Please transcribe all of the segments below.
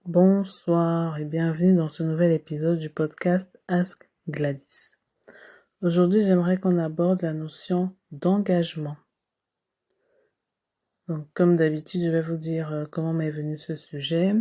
Bonsoir et bienvenue dans ce nouvel épisode du podcast Ask Gladys. Aujourd'hui, j'aimerais qu'on aborde la notion d'engagement. Donc, comme d'habitude, je vais vous dire comment m'est venu ce sujet.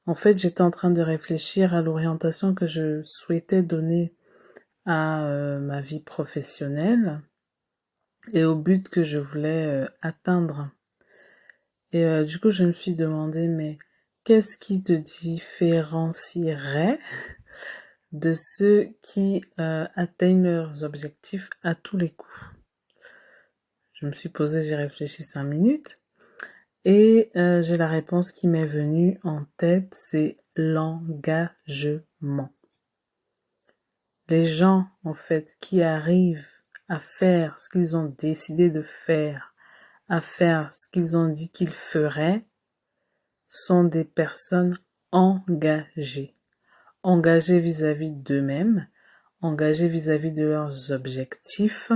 En fait, j'étais en train de réfléchir à l'orientation que je souhaitais donner à ma vie professionnelle et au but que je voulais atteindre. Et du coup, je me suis demandé, mais qu'est-ce qui te différencierait de ceux qui atteignent leurs objectifs à tous les coups? Je me suis posée, j'ai réfléchi 5 minutes et j'ai la réponse qui m'est venue en tête, c'est l'engagement. Les gens, en fait, qui arrivent à faire ce qu'ils ont décidé de faire, à faire ce qu'ils ont dit qu'ils feraient, sont des personnes engagées. Engagées vis-à-vis d'eux-mêmes, engagées vis-à-vis de leurs objectifs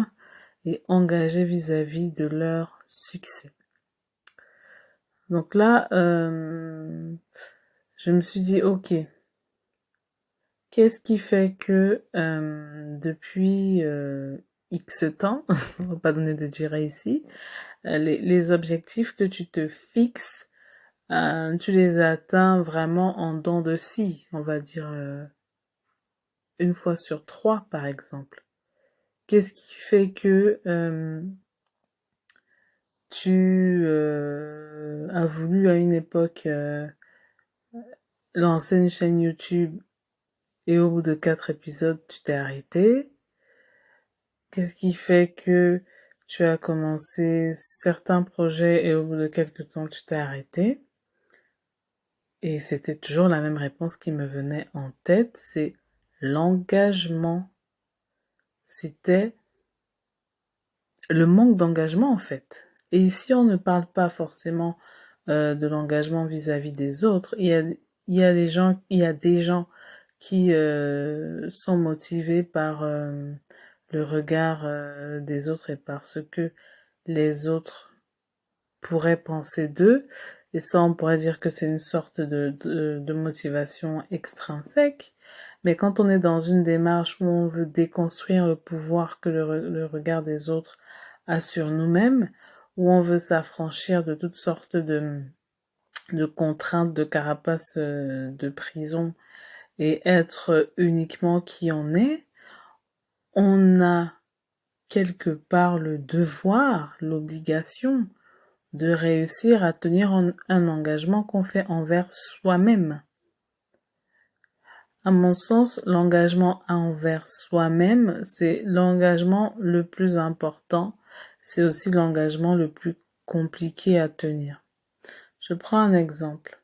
et engagées vis-à-vis de leur succès. Donc là, je me suis dit, ok, qu'est-ce qui fait que depuis X temps, on va pas donner de durée ici, les objectifs que tu te fixes, tu les atteins vraiment en dents de scie, on va dire une fois sur 3 par exemple. Qu'est-ce qui fait que tu as voulu à une époque lancer une chaîne YouTube et au bout de 4 épisodes, tu t'es arrêté? Qu'est-ce qui fait que tu as commencé certains projets et au bout de quelques temps, tu t'es arrêté? Et c'était toujours la même réponse qui me venait en tête, c'est l'engagement. C'était le manque d'engagement en fait. Et ici, on ne parle pas forcément de l'engagement vis-à-vis des autres. Il y a des gens qui sont motivés par le regard des autres et par ce que les autres pourraient penser d'eux. Et ça, on pourrait dire que c'est une sorte de motivation extrinsèque. Mais quand on est dans une démarche où on veut déconstruire le pouvoir que le regard des autres a sur nous-mêmes, où on veut s'affranchir de toutes sortes de contraintes, de carapaces de prison et être uniquement qui on est, on a quelque part le devoir, l'obligation de réussir à tenir un engagement qu'on fait envers soi-même. À mon sens, l'engagement envers soi-même, c'est l'engagement le plus important. C'est aussi l'engagement le plus compliqué à tenir. Je prends un exemple.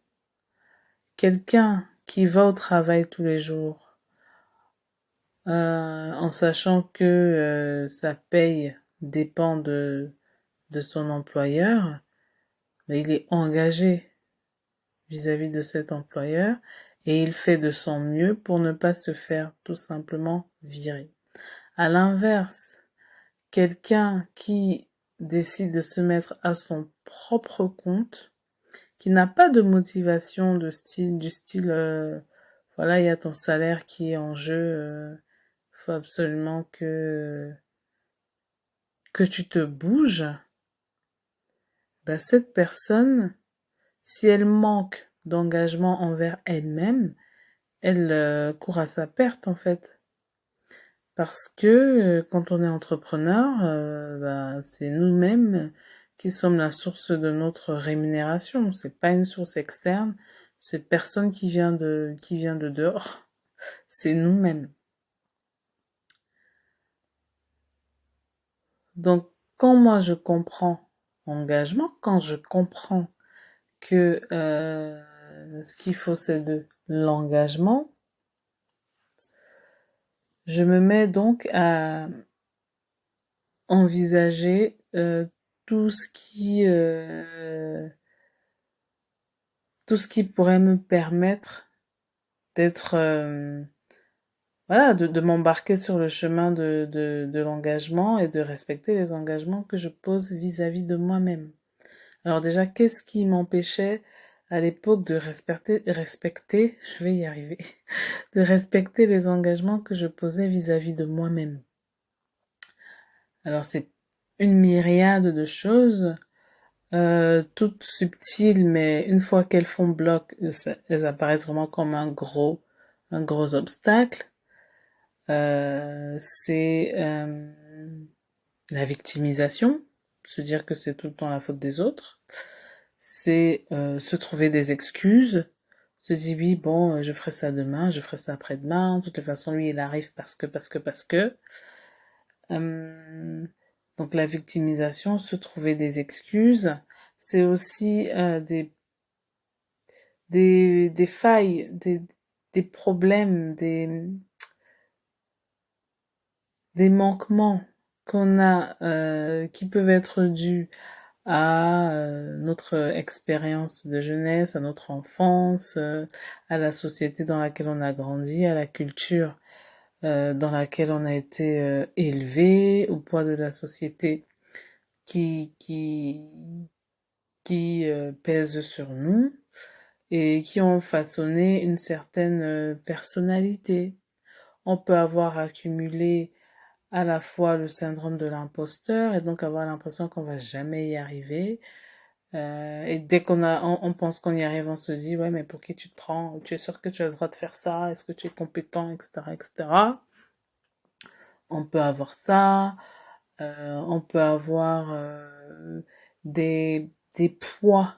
Quelqu'un qui va au travail tous les jours, en sachant que sa paye dépend de son employeur, mais il est engagé vis-à-vis de cet employeur et il fait de son mieux pour ne pas se faire tout simplement virer. À l'inverse, quelqu'un qui décide de se mettre à son propre compte, qui n'a pas de motivation du style voilà, il y a ton salaire qui est en jeu, faut absolument que tu te bouges, ben cette personne, si elle manque d'engagement envers elle-même, elle court à sa perte en fait. Parce que quand on est entrepreneur, c'est nous-mêmes qui sommes la source de notre rémunération. C'est pas une source externe, c'est personne qui vient de dehors. C'est nous-mêmes. Donc quand moi je comprends engagement, quand je comprends que ce qu'il faut c'est de l'engagement, je me mets donc à envisager tout ce qui tout ce qui pourrait me permettre d'être voilà de m'embarquer sur le chemin de l'engagement et de respecter les engagements que je pose vis-à-vis de moi-même. Alors déjà, qu'est-ce qui m'empêchait à l'époque de respecter, je vais y arriver, de respecter les engagements que je posais vis-à-vis de moi-même. Alors c'est une myriade de choses, toutes subtiles, mais une fois qu'elles font bloc, elles apparaissent vraiment comme un gros obstacle. C'est la victimisation, se dire que c'est tout le temps la faute des autres. C'est se trouver des excuses, se dire oui bon je ferai ça demain, je ferai ça après-demain, de toutes les façons lui il arrive parce que. Euh, donc la victimisation, se trouver des excuses, c'est aussi des failles, des problèmes, des manquements qu'on a qui peuvent être dus à notre expérience de jeunesse, à notre enfance, à la société dans laquelle on a grandi, à la culture dans laquelle on a été élevé, au poids de la société qui, qui, qui pèse sur nous et qui ont façonné une certaine personnalité. On peut avoir accumulé à la fois le syndrome de l'imposteur et donc avoir l'impression qu'on va jamais y arriver. Et dès on pense qu'on y arrive, on se dit ouais mais pour qui tu te prends? Tu es sûr que tu as le droit de faire ça? Est-ce que tu es compétent, etc., etc. On peut avoir ça. On peut avoir des poids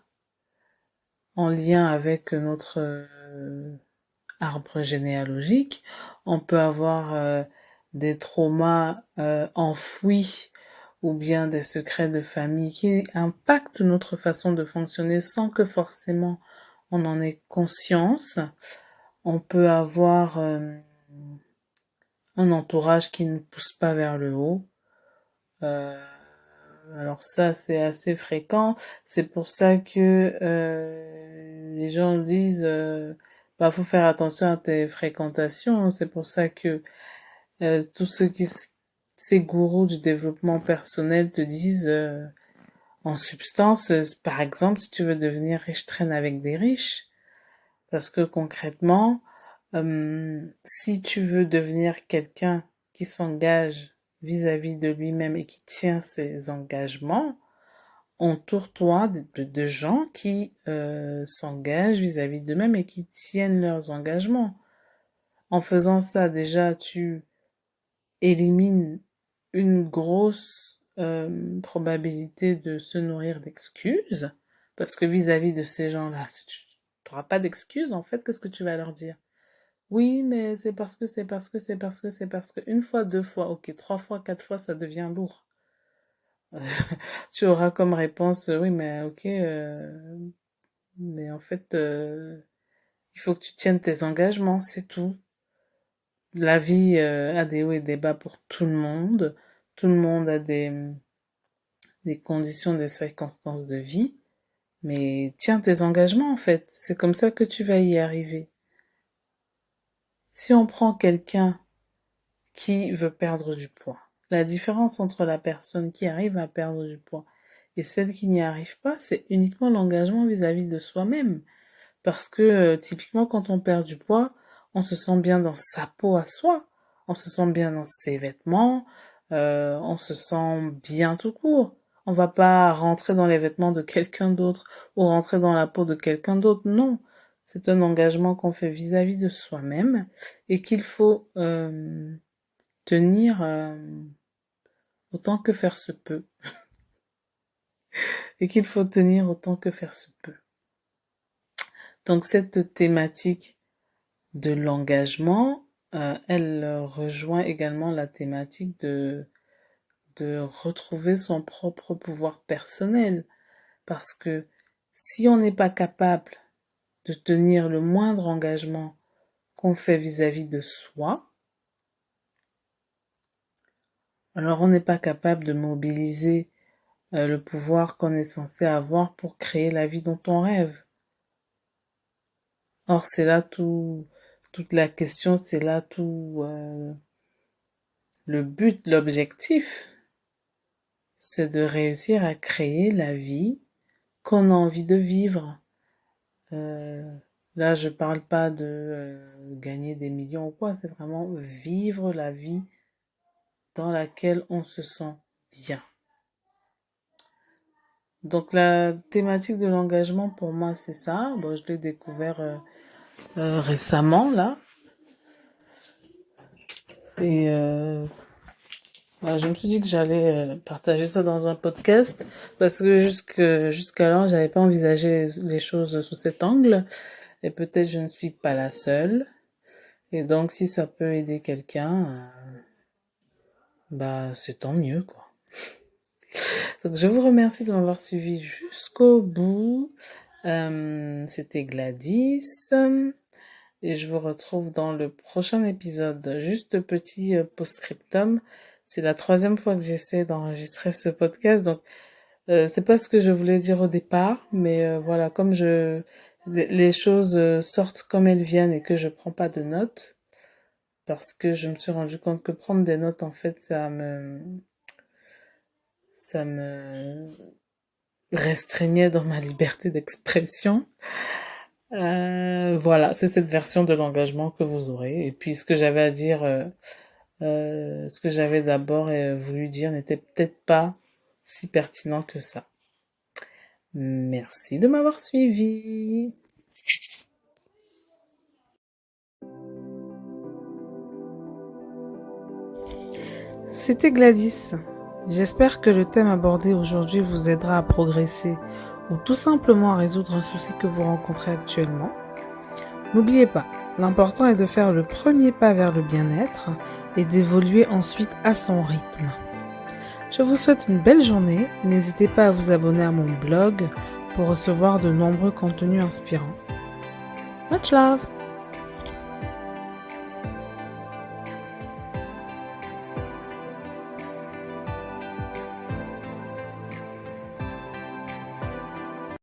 en lien avec notre arbre généalogique. On peut avoir des traumas enfouis ou bien des secrets de famille qui impactent notre façon de fonctionner sans que forcément on en ait conscience. On peut avoir un entourage qui ne pousse pas vers le haut. Euh, alors ça, c'est assez fréquent. C'est pour ça que les gens disent, bah, faut faire attention à tes fréquentations. C'est pour ça que tous ces gourous du développement personnel te disent, en substance, par exemple, si tu veux devenir riche, traîne avec des riches. Parce que concrètement, si tu veux devenir quelqu'un qui s'engage vis-à-vis de lui-même et qui tient ses engagements, entoure-toi de gens qui s'engagent vis-à-vis d'eux-mêmes et qui tiennent leurs engagements. En faisant ça, déjà, tu élimines une grosse probabilité de se nourrir d'excuses, parce que vis-à-vis de ces gens-là, si tu n'auras pas d'excuses, en fait, qu'est-ce que tu vas leur dire? Oui, mais c'est parce que, c'est parce que, c'est parce que, c'est parce que. Une fois, deux fois, ok, trois fois, quatre fois, ça devient lourd. Tu auras comme réponse, oui, mais ok, mais en fait, il faut que tu tiennes tes engagements, c'est tout. La vie a des hauts et des bas pour tout le monde. Tout le monde a des conditions, des circonstances de vie. Mais tiens tes engagements, en fait. C'est comme ça que tu vas y arriver. Si on prend quelqu'un qui veut perdre du poids, la différence entre la personne qui arrive à perdre du poids et celle qui n'y arrive pas, c'est uniquement l'engagement vis-à-vis de soi-même. Parce que typiquement, quand on perd du poids, on se sent bien dans sa peau à soi, on se sent bien dans ses vêtements, on se sent bien tout court. On va pas rentrer dans les vêtements de quelqu'un d'autre ou rentrer dans la peau de quelqu'un d'autre. Non, c'est un engagement qu'on fait vis-à-vis de soi-même et qu'il faut tenir autant que faire se peut. Et qu'il faut tenir autant que faire se peut. Donc cette thématique de l'engagement, elle rejoint également la thématique de retrouver son propre pouvoir personnel. Parce que si on n'est pas capable de tenir le moindre engagement qu'on fait vis-à-vis de soi, alors on n'est pas capable de mobiliser le pouvoir qu'on est censé avoir pour créer la vie dont on rêve. Or, c'est là toute la question, c'est là tout le but, l'objectif, c'est de réussir à créer la vie qu'on a envie de vivre. Là, je parle pas de gagner des millions ou quoi, c'est vraiment vivre la vie dans laquelle on se sent bien. Donc la thématique de l'engagement pour moi c'est ça. Bon, je l'ai découvert récemment là et bah, je me suis dit que j'allais partager ça dans un podcast parce que jusqu'alors j'avais pas envisagé les choses sous cet angle et peut-être je ne suis pas la seule et donc si ça peut aider quelqu'un, bah c'est tant mieux quoi. Donc je vous remercie de m'avoir suivi jusqu'au bout. C'était Gladys. Et je vous retrouve dans le prochain épisode. Juste petit post-scriptum. C'est la 3e fois que j'essaie d'enregistrer ce podcast. Donc, c'est pas ce que je voulais dire au départ. Mais voilà, comme les choses sortent comme elles viennent et que je prends pas de notes. Parce que je me suis rendu compte que prendre des notes, en fait, ça me restreignait dans ma liberté d'expression. Voilà, c'est cette version de l'engagement que vous aurez. Et puis ce que j'avais à dire, ce que j'avais d'abord voulu dire n'était peut-être pas si pertinent que ça. Merci de m'avoir suivi. C'était Gladys. J'espère que le thème abordé aujourd'hui vous aidera à progresser ou tout simplement à résoudre un souci que vous rencontrez actuellement. N'oubliez pas, l'important est de faire le premier pas vers le bien-être et d'évoluer ensuite à son rythme. Je vous souhaite une belle journée et n'hésitez pas à vous abonner à mon blog pour recevoir de nombreux contenus inspirants. Much love!